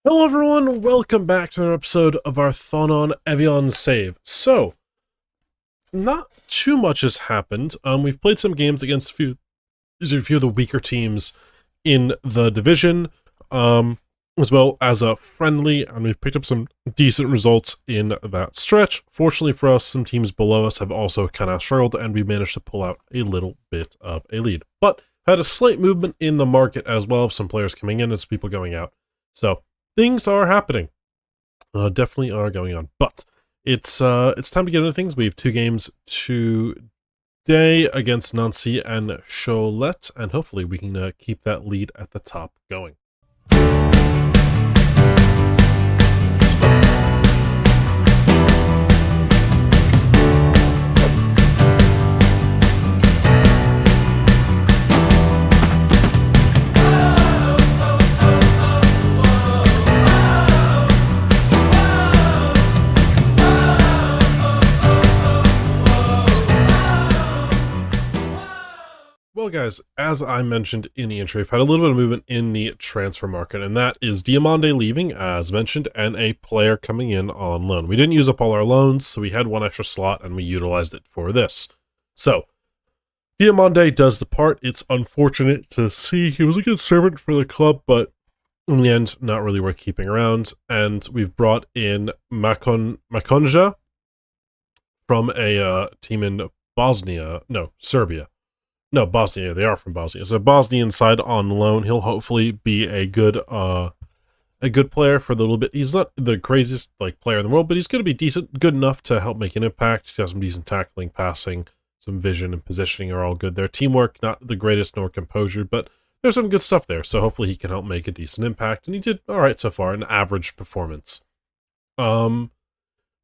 Hello everyone, welcome back to another episode of our Thonon Évian save. So, not too much has happened. We've played some games against a few of the weaker teams in the division, as well as a friendly, and we've picked up some decent results in that stretch. Fortunately for us, some teams below us have also kind of struggled, and we managed to pull out a little bit of a lead. But had a slight movement in the market as well, of some players coming in and some people going out. So, things are happening. Definitely are going on. But it's time to get into things. We have two games today against Nancy and Cholet, and hopefully we can keep that lead at the top going. Well, guys, as I mentioned in the intro, we've had a little bit of movement in the transfer market, and that is Diomande leaving, as mentioned, and a player coming in on loan. We didn't use up all our loans, so we had one extra slot, and we utilized it for this. So, Diomande does the part. It's unfortunate to see. He was a good servant for the club, but in the end, not really worth keeping around. And we've brought in Makonja from a team in Serbia. No, Bosnia. They are from Bosnia. So Bosnian side on loan. He'll hopefully be a good player for a little bit. He's not the craziest player in the world, but he's going to be decent, good enough to help make an impact. He's got some decent tackling, passing, some vision and positioning are all good there. Teamwork, not the greatest nor composure, but there's some good stuff there. So hopefully he can help make a decent impact. And he did all right so far, an average performance.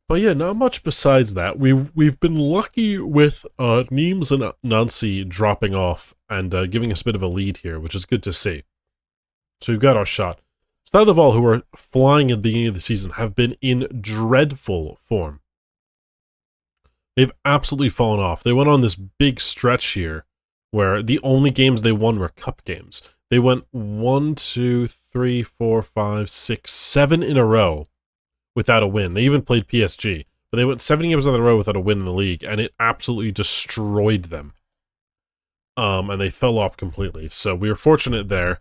But yeah, not much besides that. We've been lucky with Nimes and Nancy dropping off and giving us a bit of a lead here, which is good to see. So we've got our shot. Side of all, who are flying at the beginning of the season, have been in dreadful form. They've absolutely fallen off. They went on this big stretch here where the only games they won were cup games. They went 1, 2, 3, 4, 5, 6, 7 in a row without a win. They even played PSG, but they went 7 games in a row without a win in the league, and it absolutely destroyed them. And they fell off completely. So we were fortunate there.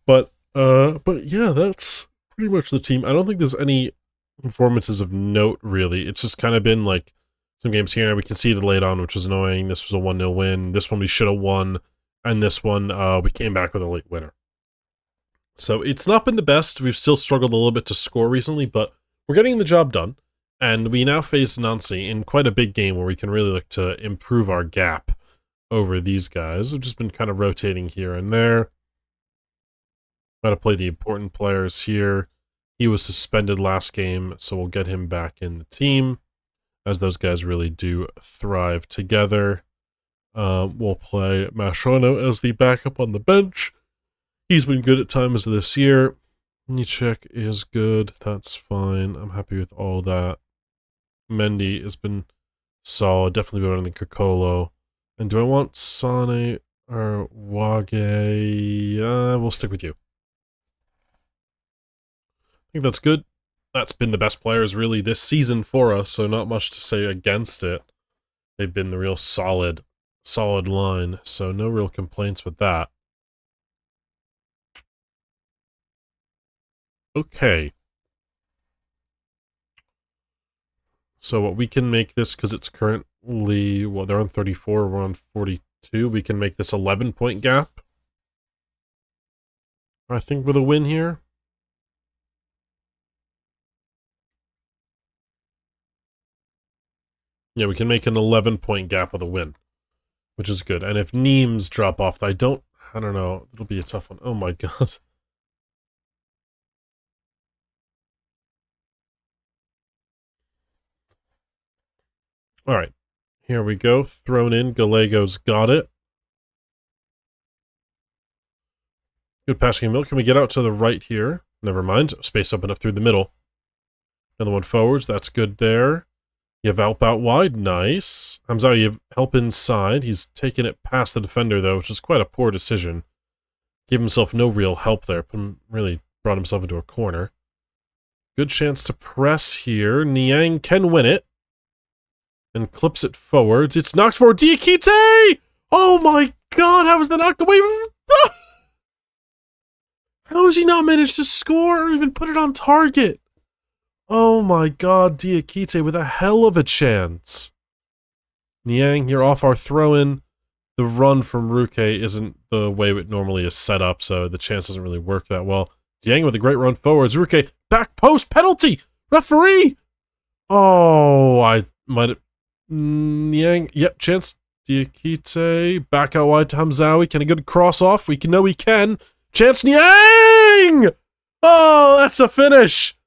But yeah, that's pretty much the team. I don't think there's any performances of note, really. It's just kind of been like some games here we conceded late on, which was annoying. This was a 1-0 win. This one we should have won. And this one, we came back with a late winner. So it's not been the best. We've still struggled a little bit to score recently, but we're getting the job done, and we now face Nancy in quite a big game where we can really look to improve our gap over these guys. I've just been kind of rotating here and there. Got to play the important players here. He was suspended last game, so we'll get him back in the team, as those guys really do thrive together. We'll play Mashono as the backup on the bench. He's been good at times this year. Nicek is good. That's fine. I'm happy with all that. Mendy has been solid. Definitely better than Kokolo. And do I want Sane or Wage? We'll stick with you. I think that's good. That's been the best players really this season for us, so not much to say against it. They've been the real solid line, so no real complaints with that. Okay. So what we can make this, because it's currently, well, they're on 34, we're on 42, we can make this 11-point gap. I think with a win here. Yeah, we can make an 11-point gap with a win, which is good. And if Nimes drop off, I don't know, it'll be a tough one. Oh my god. All right, here we go. Thrown in. Galego's got it. Good passing milk. Can we get out to the right here? Never mind. Space open up through the middle. Another one forwards. That's good there. You have help out wide. Nice. Hamza, you have help inside. He's taken it past the defender, though, which is quite a poor decision. Gave himself no real help there. Really brought himself into a corner. Good chance to press here. Niang can win it. And clips it forwards. It's knocked for Diakite! Oh my god, how was that knocked away? How has he not managed to score or even put it on target? Oh my god, Diakite with a hell of a chance. Niang, you're off our throw-in. The run from Ruke isn't the way it normally is set up, so the chance doesn't really work that well. Niang with a great run forwards. Ruke, back post, penalty! Referee! Oh, I might have... Niang, yep, chance. Diakite, back out wide to Hamzawi. Can a good cross off? We know he can. Chance Niang! Oh, that's a finish!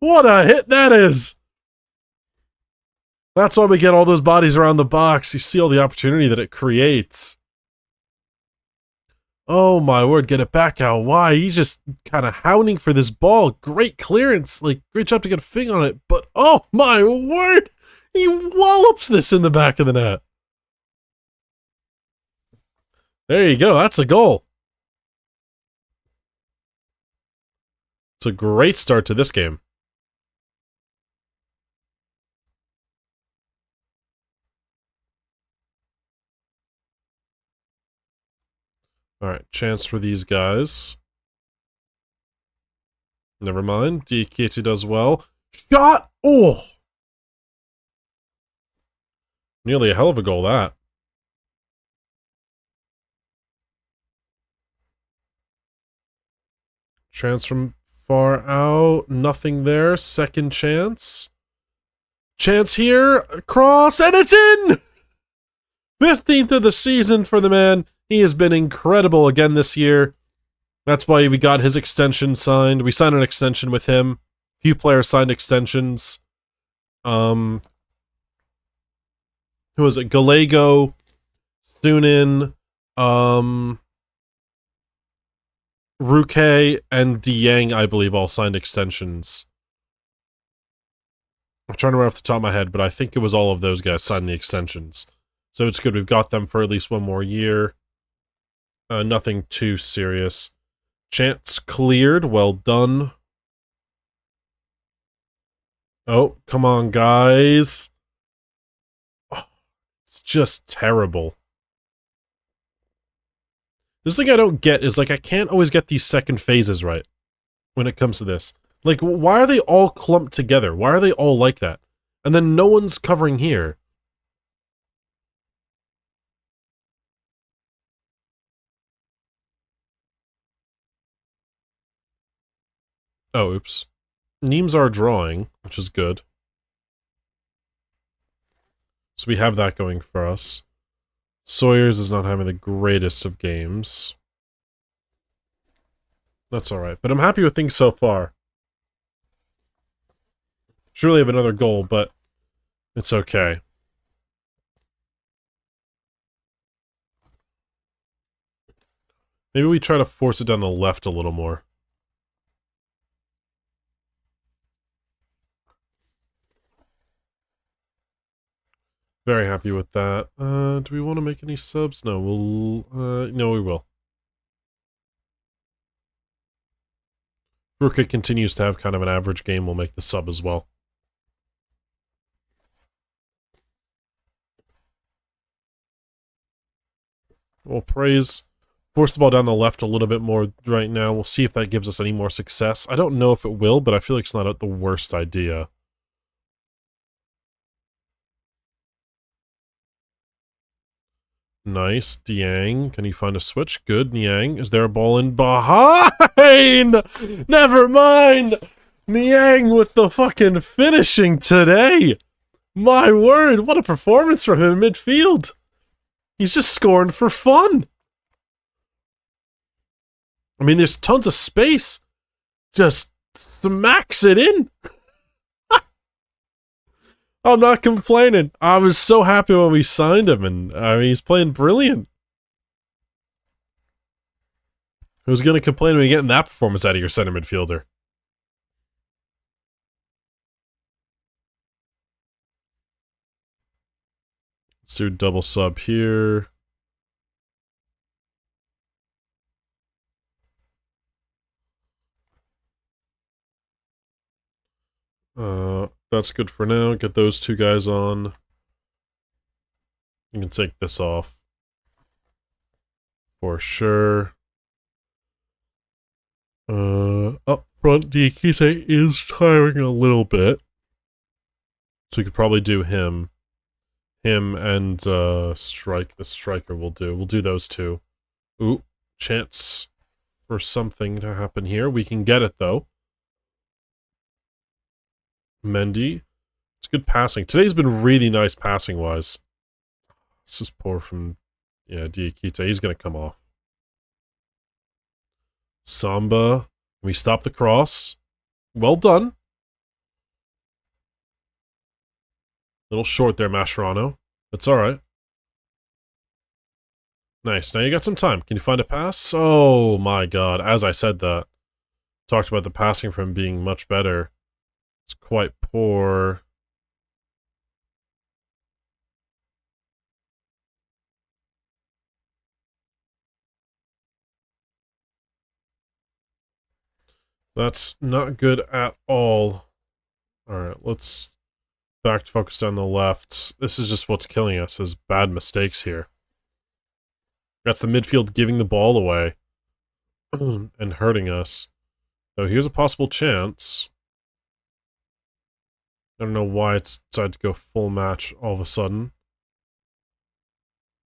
What a hit that is! That's why we get all those bodies around the box. You see all the opportunity that it creates. Oh my word, get it back out wide. He's just kind of hounding for this ball. Great clearance. Like, great job to get a finger on it. But oh my word! He wallops this in the back of the net. There you go. That's a goal. It's a great start to this game. Alright, chance for these guys. Never mind. Diakite does well. Shot! Oh! Nearly a hell of a goal, that. Chance from far out. Nothing there. Second chance. Chance here. Cross. And it's in! 15th of the season for the man. He has been incredible again this year. That's why we got his extension signed. We signed an extension with him. Few players signed extensions. Who was it? Gallego, Sunin, Ruke, and Niang, I believe, all signed extensions. I'm trying to remember off the top of my head, but I think it was all of those guys signed the extensions. So it's good. We've got them for at least one more year. Nothing too serious. Chance cleared. Well done. Oh, come on, guys. Oh, it's just terrible. This thing I don't get is, like, I can't always get these second phases right when it comes to this. Like, why are they all clumped together? Why are they all like that? And then no one's covering here. Oh, oops. Neems are drawing, which is good. So we have that going for us. Sawyers is not having the greatest of games. That's alright, but I'm happy with things so far. Should really have another goal, but it's okay. Maybe we try to force it down the left a little more. Very happy with that. Do we want to make any subs? No, no, we will. Ruka continues to have kind of an average game. We'll make the sub as well. We'll force the ball down the left a little bit more right now. We'll see if that gives us any more success. I don't know if it will, but I feel like it's not the worst idea. Nice. Niang. Can he find a switch? Good. Niang. Is there a ball in behind? Never mind. Niang with the fucking finishing today. My word. What a performance from him in midfield. He's just scoring for fun. I mean, there's tons of space. Just smacks it in. I'm not complaining. I was so happy when we signed him, and I mean, he's playing brilliant. Who's going to complain when you're getting that performance out of your center midfielder? Let's do a double sub here. That's good for now. Get those two guys on. You can take this off. For sure. Up front, Diakite is tiring a little bit. So we could probably do him. Him and, Strike. The striker will do. We'll do those two. Ooh, chance for something to happen here. We can get it, though. Mendy. It's good passing. Today's been really nice passing-wise. This is poor from, yeah, Diakite. He's going to come off. Samba. We stop the cross. Well done. Little short there, Mascherano. That's alright. Nice. Now you got some time. Can you find a pass? Oh my god. As I said that. Talked about the passing from being much better. It's quite poor. That's not good at all. Alright, let's back to focus on the left. This is just what's killing us, is bad mistakes here. That's the midfield giving the ball away and hurting us. So here's a possible chance. I don't know why it's decided to go full match all of a sudden.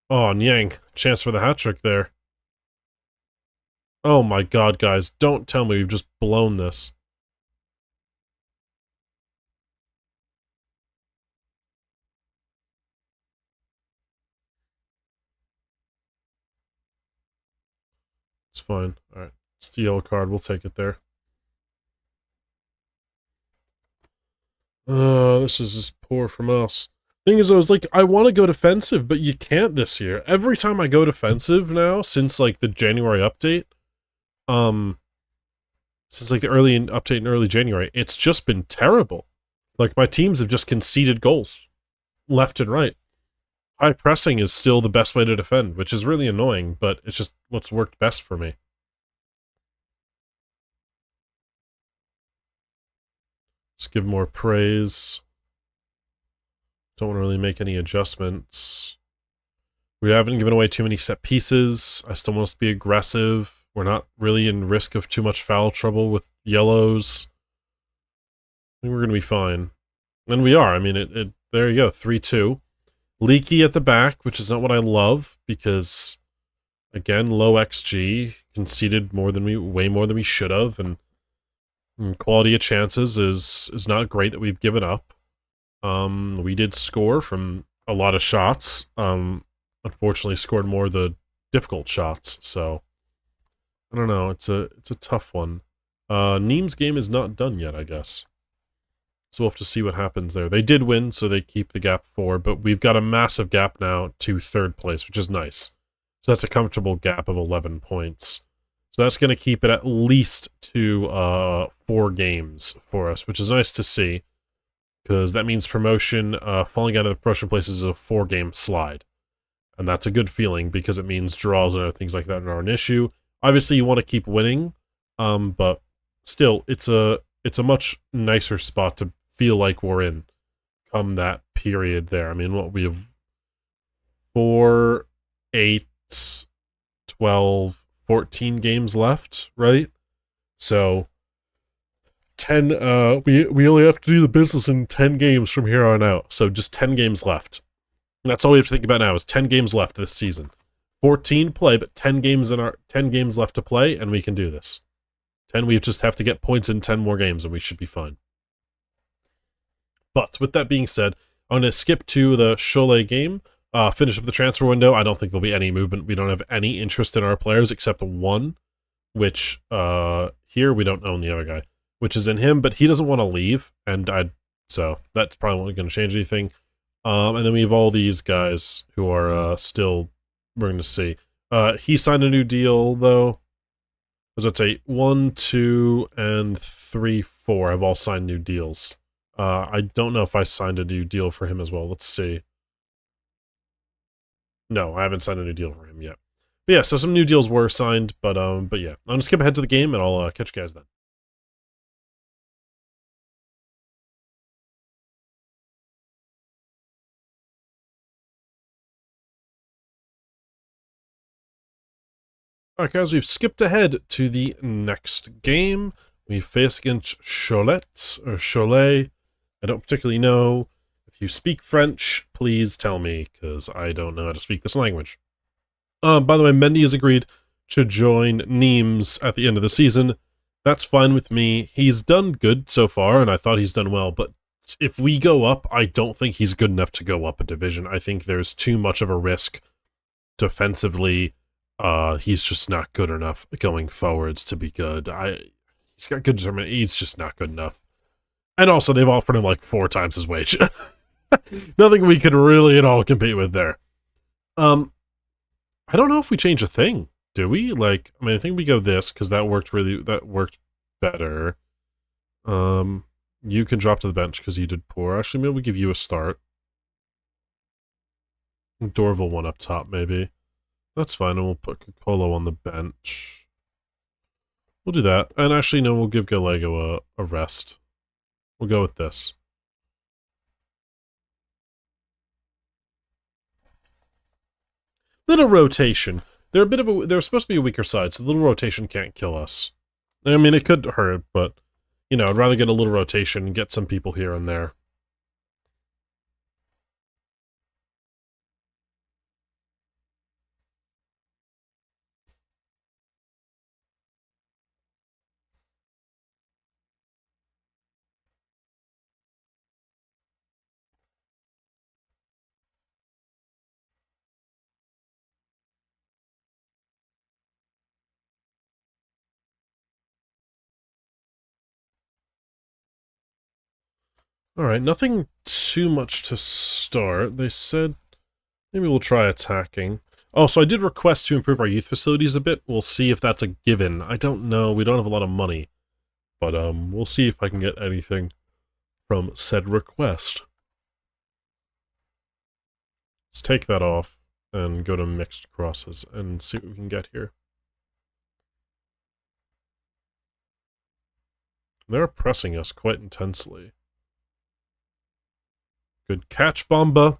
Oh, Niang. Chance for the hat-trick there. Oh my god, guys. Don't tell me we've just blown this. It's fine. Alright. It's the yellow card. We'll take it there. This is just poor from us. Thing is, I was like, I want to go defensive, but you can't this year. Every time I go defensive now, since, like, the January update, since, like, the early update in early January, it's just been terrible. Like, my teams have just conceded goals. Left and right. High pressing is still the best way to defend, which is really annoying, but it's just what's worked best for me. Let's give more praise. Don't want to really make any adjustments. We haven't given away too many set pieces. I still want us to be aggressive. We're not really in risk of too much foul trouble with yellows. I think we're going to be fine. And we are. I mean, there you go, 3-2. Leaky at the back, which is not what I love, because, again, low XG, conceded way more than we should have, and quality of chances is not great that we've given up. We did score from a lot of shots. Unfortunately, scored more of the difficult shots. So I don't know. It's a tough one. Neem's game is not done yet, I guess. So we'll have to see what happens there. They did win, so they keep the gap 4, but we've got a massive gap now to 3rd place, which is nice. So that's a comfortable gap of 11 points. So that's going to keep it at least to 4 games for us, which is nice to see, because that means promotion, falling out of the promotion places is a 4-game slide. And that's a good feeling, because it means draws and other things like that are an issue. Obviously, you want to keep winning, but still, it's a much nicer spot to feel like we're in come that period there. I mean, what we have 4, 8, 12, 14 games left, right? So 10 we only have to do the business in 10 games from here on out. So just 10 games left. And that's all we have to think about now is 10 games left this season. 14 play, but 10 games left to play, and we can do this. 10, we just have to get points in 10 more games, and we should be fine. But with that being said, I'm going to skip to the Cholet game, finish up the transfer window. I don't think there'll be any movement. We don't have any interest in our players except one, which here we don't own the other guy, which is in him, but he doesn't want to leave, so that's probably not going to change anything. And then we have all these guys who are still, we're going to see. He signed a new deal, though. As I'd say, 1, 2, and 3, 4 have all signed new deals. I don't know if I signed a new deal for him as well. Let's see. No, I haven't signed a new deal for him yet. But yeah, so some new deals were signed, but yeah. I'm gonna skip ahead to the game, and I'll catch you guys then. Alright guys, we've skipped ahead to the next game. We face against Cholet, or Cholet. I don't particularly know. If you speak French, please tell me, because I don't know how to speak this language. By the way, Mendy has agreed to join Nimes at the end of the season. That's fine with me. He's done good so far, and I thought he's done well, but if we go up, I don't think he's good enough to go up a division. I think there's too much of a risk defensively. He's just not good enough going forwards to be good. He's got good determination. He's just not good enough. And also, they've offered him like 4 times his wage. Nothing we could really at all compete with there. I don't know if we change a thing. Do we? Like, I mean, I think we go this, because that worked better. You can drop to the bench, because you did poor. Actually, maybe we give you a start. Dorval one up top, maybe. That's fine, and we'll put Colo on the bench. We'll do that. And actually, no, we'll give Gallego a rest. We'll go with this. Little rotation. They're supposed to be a weaker side, so the little rotation can't kill us. I mean, it could hurt, but, you know, I'd rather get a little rotation and get some people here and there. Alright, nothing too much to start. They said maybe we'll try attacking. Oh, so I did request to improve our youth facilities a bit. We'll see if that's a given. I don't know. We don't have a lot of money. But we'll see if I can get anything from said request. Let's take that off and go to mixed crosses and see what we can get here. They're pressing us quite intensely. Good catch, Bomba.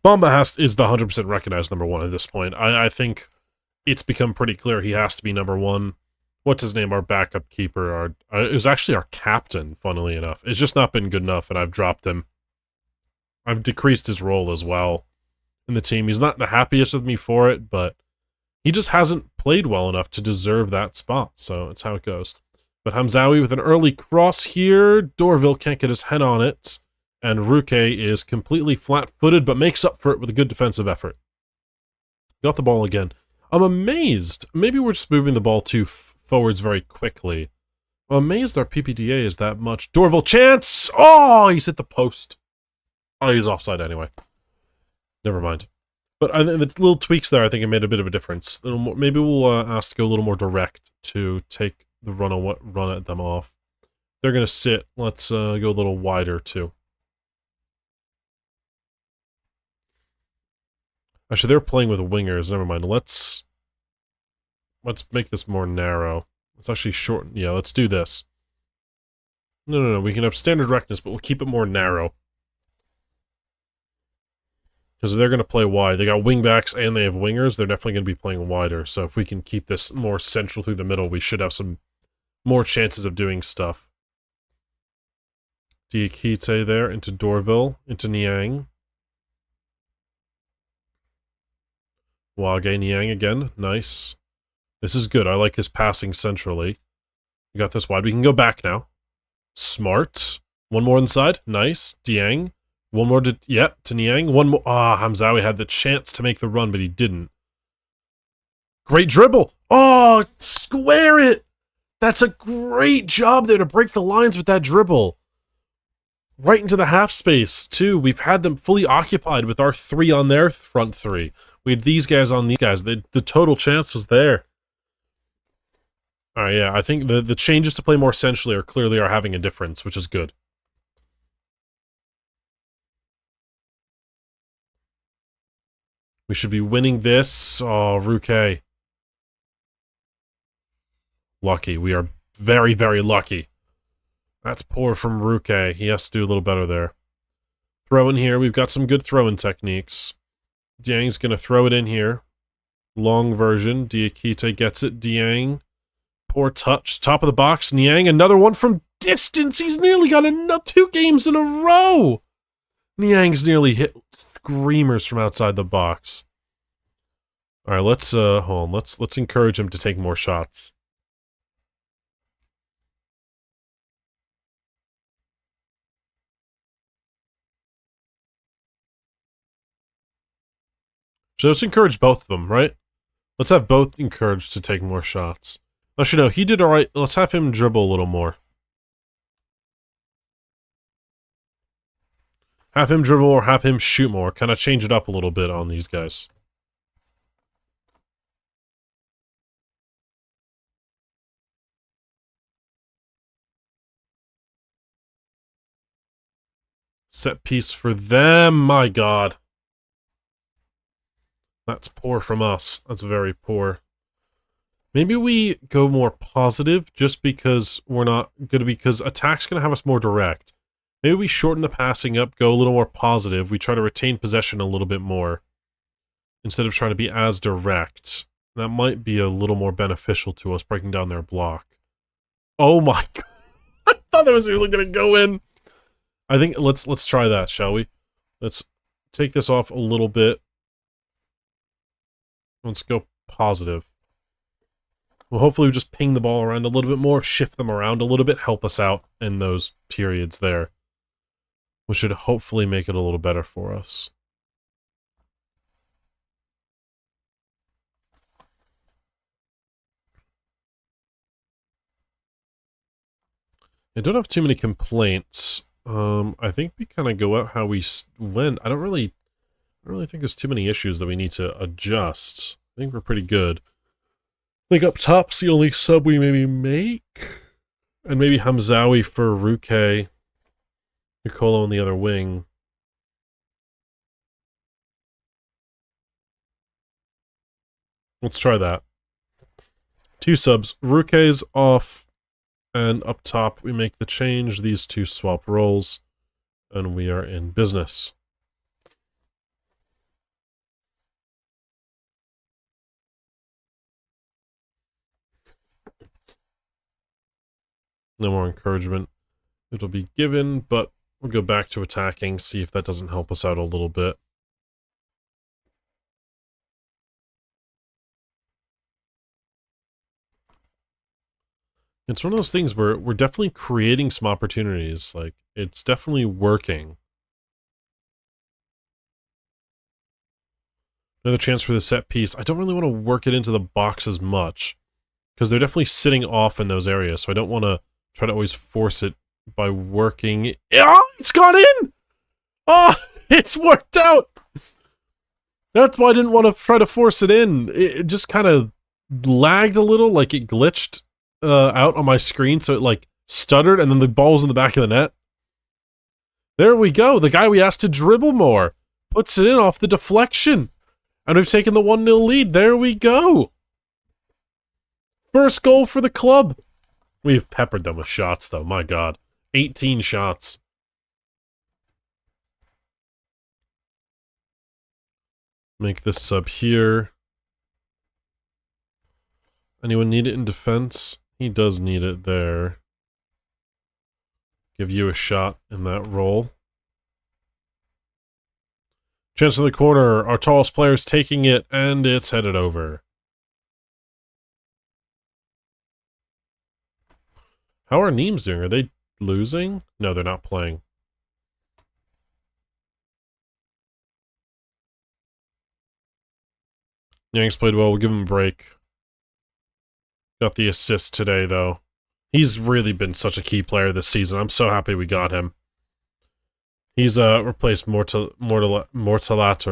Bomba is the 100% recognized number 1 at this point. I think it's become pretty clear he has to be number 1. What's his name? Our backup keeper. It was actually our captain, funnily enough. It's just not been good enough, and I've dropped him. I've decreased his role as well in the team. He's not the happiest with me for it, but he just hasn't played well enough to deserve that spot, so it's how it goes. But Hamzawi with an early cross here. Dorville can't get his head on it. And Ruke is completely flat-footed, but makes up for it with a good defensive effort. Got the ball again. I'm amazed. Maybe we're just moving the ball too forwards very quickly. I'm amazed our PPDA is that much. Dorville chance! Oh, he's hit the post. Oh, he's offside anyway. Never mind. But the little tweaks there, I think it made a bit of a difference. Maybe we'll ask to go a little more direct to take the run at them off. They're going to sit. Let's go a little wider, too. Actually, they're playing with wingers. Never mind. Let's make this more narrow. Let's actually shorten. Yeah, let's do this. No. We can have standard directness, but we'll keep it more narrow. Because if they're going to play wide, they got wingbacks and they have wingers, they're definitely going to be playing wider. So if we can keep this more central through the middle, we should have some more chances of doing stuff. Diakite there, into Dorville, into Niang. Wage Niang again. Nice. This is good. I like his passing centrally. We got this wide. We can go back now. Smart. One more inside. Nice. Diang. One more to... Yep, to Niang. One more... Hamzawi had the chance to make the run, but he didn't. Great dribble. Oh, square it. That's a great job there to break the lines with that dribble. Right into the half space, too. We've had them fully occupied with our 3 on their front 3. We had these guys on these guys. The total chance was there. Alright, yeah, I think the changes to play more centrally are having a difference, which is good. We should be winning this. Oh, Ruke. Lucky. We are very, very lucky. That's poor from Ruke. He has to do a little better there. Throw in here. We've got some good throw-in techniques. Jiang's going to throw it in here. Long version. Diakite gets it. Niang. Poor touch. Top of the box. Niang, another one from distance. He's nearly got 2 games in a row. Niang's nearly hit screamers from outside the box. All right, let's hold on. Let's encourage him to take more shots. So let's encourage both of them, right? Let's have both encouraged to take more shots. Actually, no, he did all right. Let's have him dribble a little more. Have him dribble or have him shoot more. Kind of change it up a little bit on these guys. Set piece for them, my god. That's poor from us. That's very poor. Maybe we go more positive just because we're not going to be... Because attack's going to have us more direct. Maybe we shorten the passing up, go a little more positive. We try to retain possession a little bit more. Instead of trying to be as direct. That might be a little more beneficial to us, breaking down their block. Oh my god. I thought that was really going to go in. I think let's try that, shall we? Let's take this off a little bit. Let's go positive. Well, hopefully we just ping the ball around a little bit more, shift them around a little bit, help us out in those periods there. Which should hopefully make it a little better for us. I don't have too many complaints. I think we kind of go out how we went. I don't really think there's too many issues that we need to adjust. I think we're pretty good. I think up top's the only sub we maybe make. And maybe Hamzawi for Ruke. Nicolo on the other wing. Let's try that. 2 subs. Ruke's off. And up top, we make the change. These 2 swap roles. And we are in business. No more encouragement. It'll be given, but we'll go back to attacking, see if that doesn't help us out a little bit. It's one of those things where we're definitely creating some opportunities. Like, it's definitely working. Another chance for the set piece. I don't really want to work it into the box as much, because they're definitely sitting off in those areas, so I don't want to try to always force it by working. Oh, it's gone in! Oh, it's worked out! That's why I didn't want to try to force it in. It just kind of lagged a little, like it glitched out on my screen, so it like stuttered, and then the ball was in the back of the net. There we go. The guy we asked to dribble more puts it in off the deflection. And we've taken the 1-0 lead. There we go. First goal for the club. We've peppered them with shots, though. My God. 18 shots. Make this sub here. Anyone need it in defense? He does need it there. Give you a shot in that role. Chance in the corner. Our tallest player's taking it, and it's headed over. How are Neems doing? Are they losing? No, they're not playing. Niang's played well. We'll give him a break. Got the assist today, though. He's really been such a key player this season. I'm so happy we got him. He's replaced Mortalat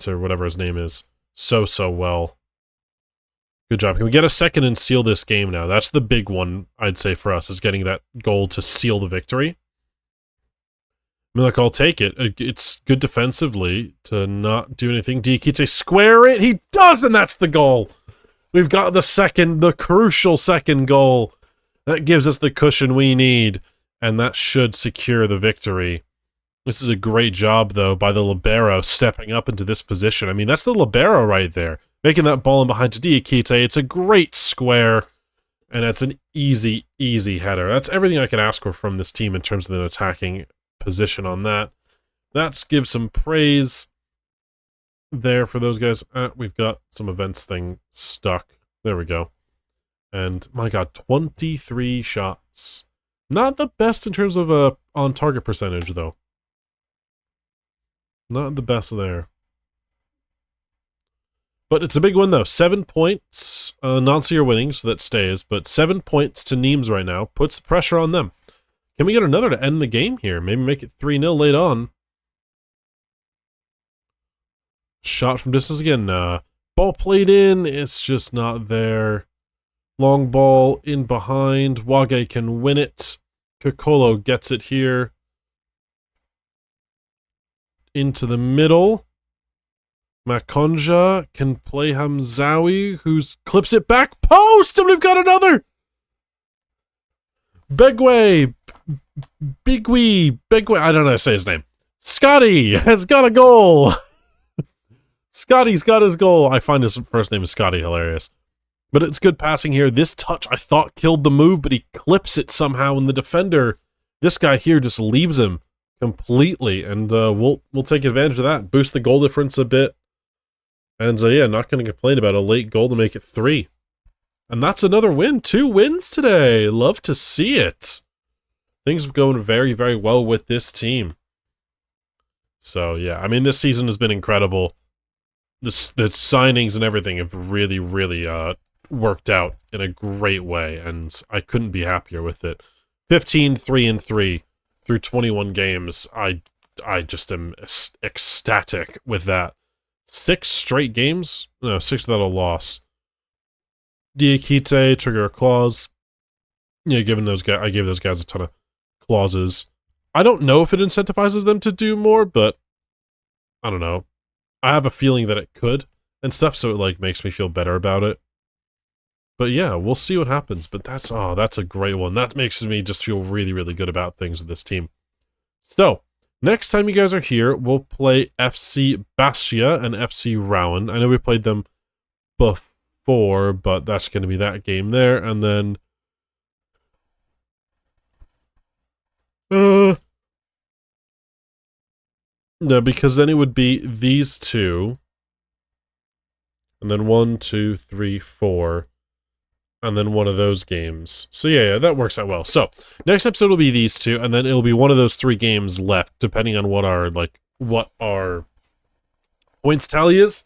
or whatever his name is so well. Good job. Can we get a second and seal this game now? That's the big one, I'd say, for us, is getting that goal to seal the victory. I mean, look, I'll take it. It's good defensively to not do anything. Diakite square it. He does, and that's the goal. We've got the crucial second goal. That gives us the cushion we need, and that should secure the victory. This is a great job, though, by the libero stepping up into this position. I mean, that's the libero right there. Making that ball in behind to Diakite. It's a great square, and it's an easy, easy header. That's everything I can ask for from this team in terms of the attacking position on that. Let's give some praise there for those guys. We've got some events thing stuck. There we go. And, my god, 23 shots. Not the best in terms of on-target percentage, though. Not the best there. But it's a big win, though. 7 points. Nancy are winning, so that stays. But 7 points to Nimes right now. Puts the pressure on them. Can we get another to end the game here? Maybe make it 3-0 late on. Shot from distance again. Ball played in. It's just not there. Long ball in behind. Wage can win it. Kokolo gets it here. Into the middle. Makonja can play Hamzawi, who clips it back post, and we've got another! Begwe, I don't know how to say his name. Scotty has got a goal! Scotty's got his goal. I find his first name is Scotty hilarious. But it's good passing here. This touch I thought killed the move, but he clips it somehow, and the defender, this guy here, just leaves him completely, and we'll take advantage of that. Boost the goal difference a bit. And yeah, not going to complain about a late goal to make it 3. And that's another win. 2 wins today. Love to see it. Things are going very, very well with this team. So yeah, I mean, this season has been incredible. The signings and everything have really, really worked out in a great way, and I couldn't be happier with it. 15-3-3 through 21 games. I just am ecstatic with that. 6 straight games? No, 6 without a loss. Diakite, trigger a clause. Yeah, I gave those guys a ton of clauses. I don't know if it incentivizes them to do more, but I don't know. I have a feeling that it could and stuff, so it like makes me feel better about it. But yeah, we'll see what happens. But that's a great one. That makes me just feel really, really good about things with this team. So, next time you guys are here, we'll play FC Bastia and FC Rouen. I know we played them before, but that's going to be that game there. And then... no, because then it would be these two. And then 1, 2, 3, 4. And then one of those games. So yeah, that works out well. So, next episode will be these two, and then it'll be one of those 3 games left, depending on what our points tally is.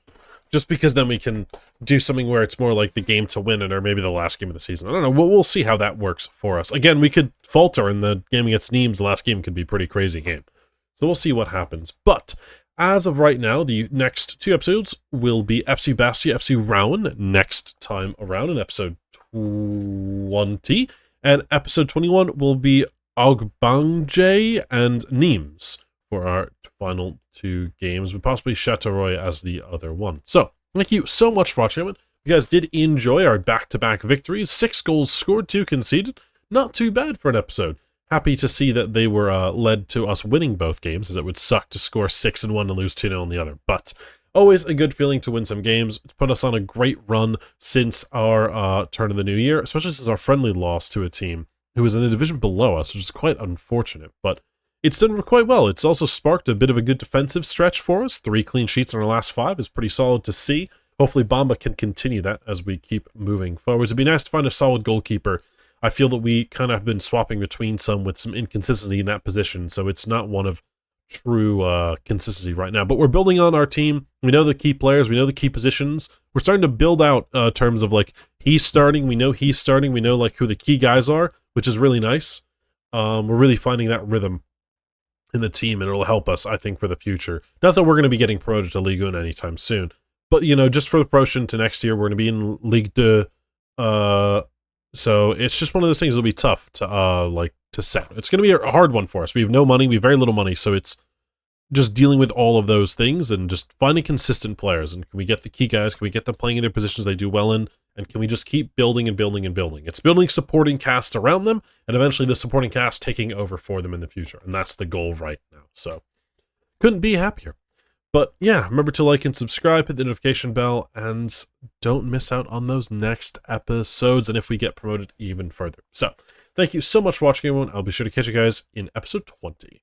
Just because then we can do something where it's more like the game to win it, or maybe the last game of the season. I don't know. We'll see how that works for us. Again, we could falter in the game against Nimes. The last game could be a pretty crazy game. So we'll see what happens. But as of right now, the next 2 episodes will be FC Bastia, FC Rouen next time around in episode 20. And episode 21 will be Augbangé and Nimes for our final 2 games, with possibly Châteauroy as the other one. So, thank you so much for watching. If you guys did enjoy our back-to-back victories, 6 goals scored, 2 conceded. Not too bad for an episode. Happy to see that they were led to us winning both games, as it would suck to score 6 in one and lose 2-0 in the other. But always a good feeling to win some games. It's put us on a great run since our turn of the new year, especially since our friendly loss to a team who was in the division below us, which is quite unfortunate. But it's done quite well. It's also sparked a bit of a good defensive stretch for us. 3 clean sheets in our last 5 is pretty solid to see. Hopefully Bamba can continue that as we keep moving forwards. It'd be nice to find a solid goalkeeper. I feel that we kind of have been swapping between some with some inconsistency in that position, so it's not one of true consistency right now. But we're building on our team. We know the key players. We know the key positions. We're starting to build out terms of like he's starting. We know he's starting. We know like who the key guys are, which is really nice. We're really finding that rhythm in the team, and it'll help us, I think, for the future. Not that we're going to be getting promoted to Ligue 1 anytime soon, but you know, just for the promotion to next year, we're going to be in Ligue 2. So it's just one of those things that'll be tough to set. It's going to be a hard one for us. We have no money. We have very little money, so it's just dealing with all of those things and just finding consistent players. And can we get the key guys? Can we get them playing in their positions they do well in? And can we just keep building and building and building? It's building supporting cast around them, and eventually the supporting cast taking over for them in the future. And that's the goal right now. So couldn't be happier. But yeah, remember to like and subscribe, hit the notification bell, and don't miss out on those next episodes, and if we get promoted even further. So, thank you so much for watching, everyone. I'll be sure to catch you guys in episode 20.